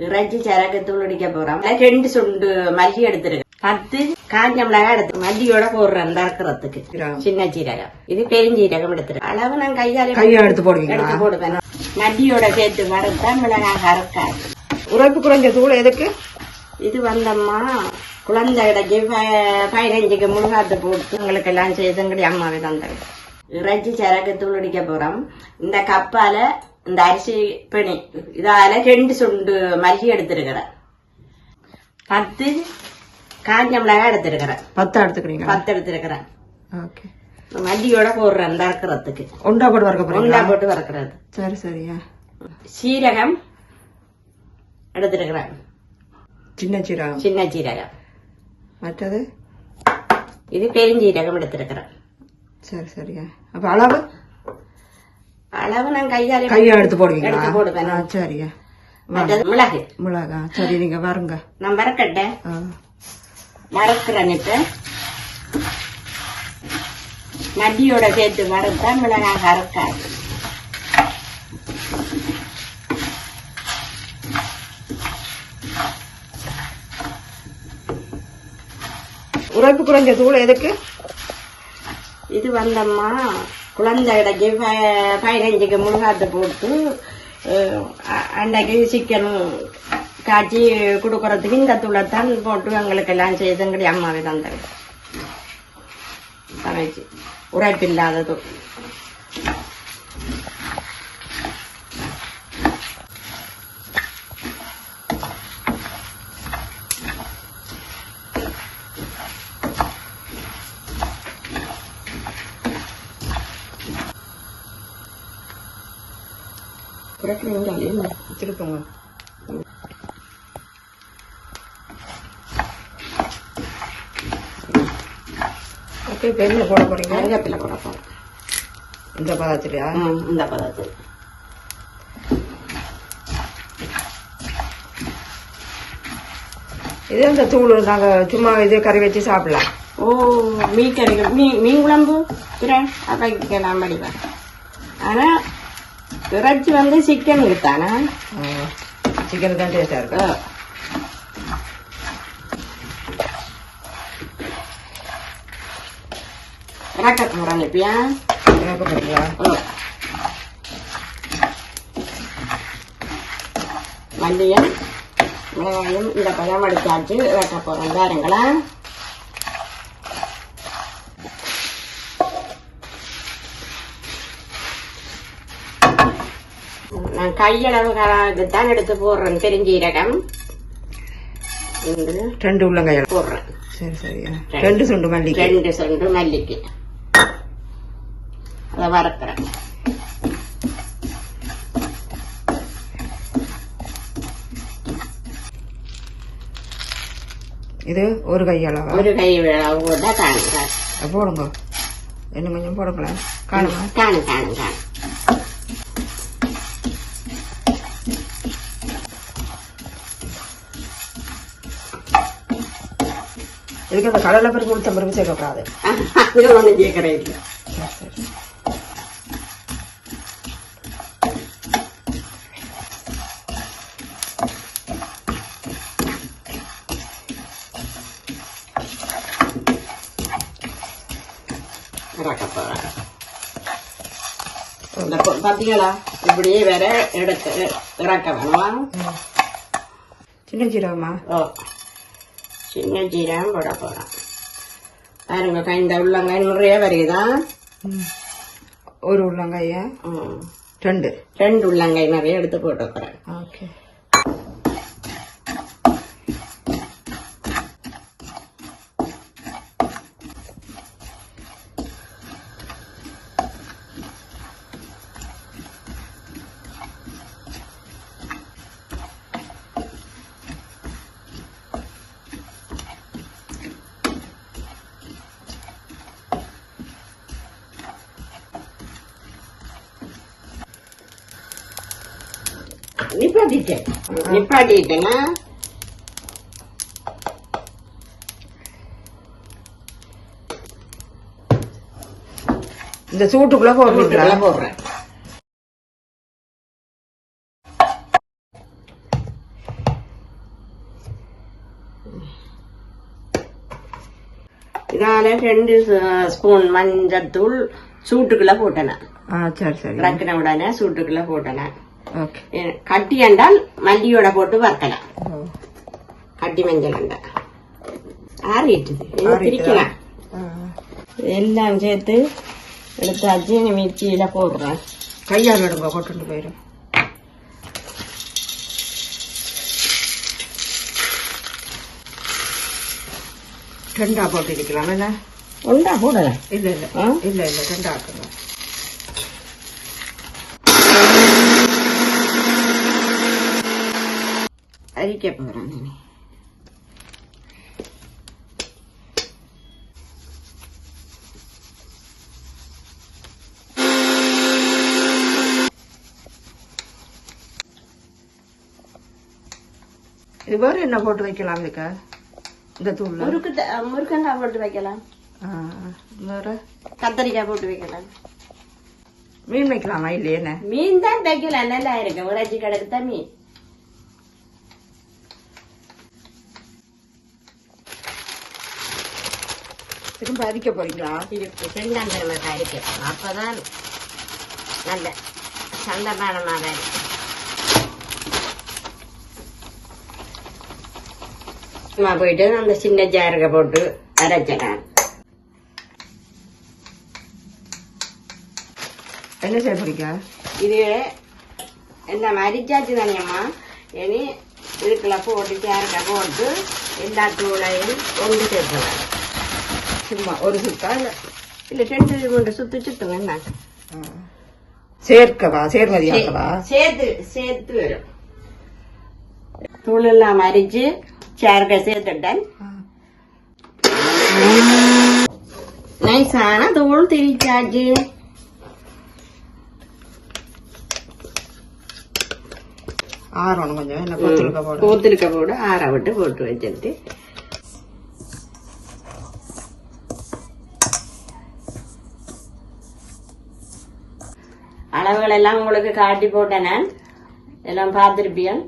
இறைச்சி சரக்கு தூள் அடிக்க போறோம். 2 சுண்டு மல்லி எடுத்துருக்கு, 10 காஞ்ச மிளகாய் எடுத்து மல்லியோட போடுறேன் வறுக்கிறதுக்கு. சின்ன சீரகம், இது பெருஞ்சீரகம் எடுத்துருக்கு. அளவு நான் கையால எடுத்து போடுவேன். மல்லியோட சேர்த்து வறுத்தா மிளகாய் கறக்காது. உரைப்பு குறைஞ்ச தூள் எதுக்கு? இது வந்தம்மா குழந்தை கிடைச்சி 15க்கு முழுகாத்து போட்டு உங்களுக்கு எல்லாம் செய்துங்கடி அம்மாவே தந்தது. இறைச்சி சரக்கு தூள் அடிக்க போறோம். இந்த கப்பால இந்த அரிசி பிணி இதால 2 சுண்டு மல்லி எடுத்திருக்கிறேன், 10 காஞ்ச மிளகாய் எடுத்திருக்கிறேன். 10 எடுத்துக்கிறீங்க? 10 எடுத்திருக்கிறேன். மல்லியோட போடுறேன் வறுக்கிறதுக்கு. உண்டா போட்டு வறுக்க? உண்டா போட்டு வறுக்கிறது. சரி சரியா. சீரகம் எடுத்திருக்கிறேன், சின்ன சீரகம். சின்ன சீரகம். மற்றது இது பெருஞ்சீரகம் எடுத்திருக்கிறேன். சரி சரியா. அப்ப அளவு நான் கையால எடுத்து போடுவீங்க? எடுத்து போடுவேன். சரியா. மிளகு மிளகா. சரி, நீங்க வருங்க. நான் வறுக்கட்டேன். வறுக்கிறேன். இப்ப மல்லியோட சேர்த்து வறுத்தா மிளகாய் கறக்காது. உரைப்பு குறைஞ்ச தூள் எதுக்கு? இது வந்தம்மா குழந்தை கிடைச்சி 15க்கு முழுகாத்து போட்டு அன்றைக்கு சிக்கன் காய்ச்சி கொடுக்கறதுக்கு இந்த தூளைத்தான் போட்டு எங்களுக்கு எல்லாம் செய்துங்கடி அம்மாவே தந்தது. சமைச்சு உரைப்பு இல்லாத தூள். திருப்பங்க. இப்ப என்ன போட போறீங்க? கருவேப்பிலை போட போறோம். இந்த பதத்திலையா? இந்த பதத்தில். இது இந்த தூள் நாங்க சும்மா இது கறி வச்சு சாப்பிடலாம். மீன் கறி, மீன் குழம்பு வைக்கலாம் படிப்பேன். ஆனா இறைச்சி வந்து சிக்கனுக்கு தானே. சிக்கனுக்கு தான் டேஸ்டா இருக்கு. இறக்க போறேன். இப்பயா இறக்க போறீங்களா? மல்லியும் மிளகாயும் இந்த பழம் அடிச்சாச்சு இறக்க போறோம். பாருங்களா, நான் கையளவுதான் எடுத்து போடுறேன். பெருஞ்சீரகம் 2 உள்ளங்காய் போடுறேன். சரி சரியா. 2 சுண்டு மல்லி. 2 சுண்டு மல்லிக்கு அதை வறுக்கிறேன். இது ஒரு கை அளவா? ஒரு கை அளவு தான் காணுங்க. போடுங்க. இன்னும் கொஞ்சம் போடக்கலாம். காணுமா? காணும் காணும் காணும். இதுக்கு அந்த கடலை பருப்பு உளுத்தம் பருப்பு சேர்க்கக்கூடாது. இது ஒன்றும் சேர்க்கறது இல்லை. பாத்தீங்களா, இப்படியே வேற எடுத்து இறக்க வேணுமா? சின்ன ஜீரகமா? சின்ன ஜீரகம் போட போறோம். பாருங்க, இந்த உள்ளங்காய் நிறைய வருகுதான். ஒரு உள்ளங்காய 2 உள்ளங்காய் நிறைய எடுத்து போட்டுக்கிறேன். ஓகே. நிப்பாட்டிட்டேன்னா இந்த சூட்டுக்குள்ள போடுறேன். இதனால 2 ஸ்பூன் மஞ்சத்தூள் சூட்டுக்குள்ள போட்டேன். சரி சரி. ரக்கின உடனே சூட்டுக்குள்ள போட்டேன். ஓகே. கட்டி என்றால் மல்லியோட போட்டு வறுக்கலாம். கட்டி மஞ்சள் ஆறிட்டுது பிரிக்கலாம். எல்லாம் சேர்த்து எடுத்தாச்சு. மிக்சியில போடுறேன். கையால் எடுங்க, கொட்டு போயிடும். ரெண்டா போட்டு இருக்கலாம். என்ன ஒன்றா போடலாம். இல்ல இல்ல இல்ல இல்ல, ரெண்டா ஆக்கணும். அரிக்க போறேன். இது வேறு என்ன போட்டு வைக்கலாம்? இதுக்கு இந்த தூள் முருக்கங்காய் போட்டு வைக்கலாம். வேறு கத்தரிக்காய் போட்டு வைக்கலாம். மீன் வைக்கலாமா? இல்லையே, மீன் தான் வைக்கலாம். நல்லா இருக்கு. உரைச்சி கிடக்குதான் மீன். திரும்ப அரிக்க போறீங்களா? செண்டாம் பெருமாள் அரிக்கணும். அப்பதான் நல்ல சந்தமானமாக இருக்கு. போயிட்டு அந்த சின்ன ஜாருக போட்டு அரைச்சிடலாம். என்ன செய்ய போறீங்க? இது இந்த அரிச்சாச்சு தானியம்மா. இனி இதுக்குள்ள போட்டு ஜாருக போட்டு எல்லா தூளையும் ஒன்று சேர்க்கலாம். சும்மா ஒரு சுத்தா? இல்ல 2 3 சுத்து சுத்துங்க. என்ன சேர்க்கவா? சேர்மதியாக்கவா? சேர்த்து வரும். தூள் எல்லாம் அரிச்சு சேர்க்க சேர்த்துட்டேன். நைஸான தூள் திரிச்சாச்சு. ஆறணும் கொஞ்சம். என்ன கொத்திருக்க போடு ஆற விட்டு போட்டு வச்சுட்டு அளவுகள் எல்லாம் உங்களுக்கு காட்டி போட்டேன். எல்லாம் பார்த்திருப்பியன்.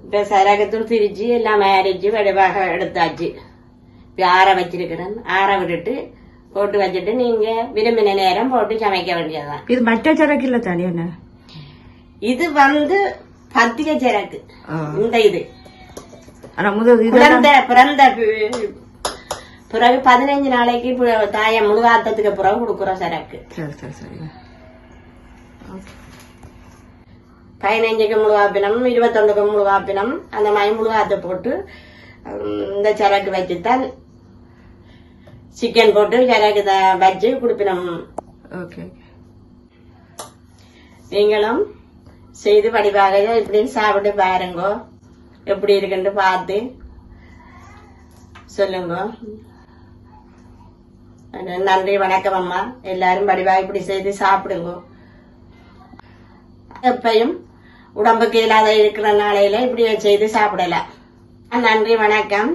இப்ப சரகத்தூள் திரிச்சு எல்லாம் அரைச்சு வடிவாக எடுத்தாச்சு. ஆற வச்சிருக்கிறேன். ஆற விட்டுட்டு போட்டு வச்சுட்டு நீங்க விரும்பின நேரம் போட்டு சமைக்க வேண்டியதுதான். இது மட்ட சரக்கு இல்ல தானே? என்ன இது பத்திய சரக்கு. இந்த இது பிறந்த பிறகு 15 நாளைக்கு தாய முழுகாத்தத்துக்கு பிறகு கொடுக்குற சரக்கு. சரி சரி சரி. 15க்கு முழுகாப்பினம், 21க்கு முழுகாப்பினம், அந்த மாதிரி முழுகாத்த போட்டு இந்த சரக்கு வச்சுத்தான் சிக்கன் போட்டு சரக்கு வச்சு குடுப்பினம். நீங்களும் செய்து படிப்பாக இப்படின்னு சாப்பிட்டு பாருங்க. எப்படி இருக்குன்னு பார்த்து சொல்லுங்க. நன்றி, வணக்கம் அம்மா. எல்லாரும் படிவாக இப்படி செய்து சாப்பிடுங்க. எப்பயும் உடம்புக்கு இல்லாத இருக்கிற நாளையில இப்படி செய்து சாப்பிடலாம். நன்றி, வணக்கம்.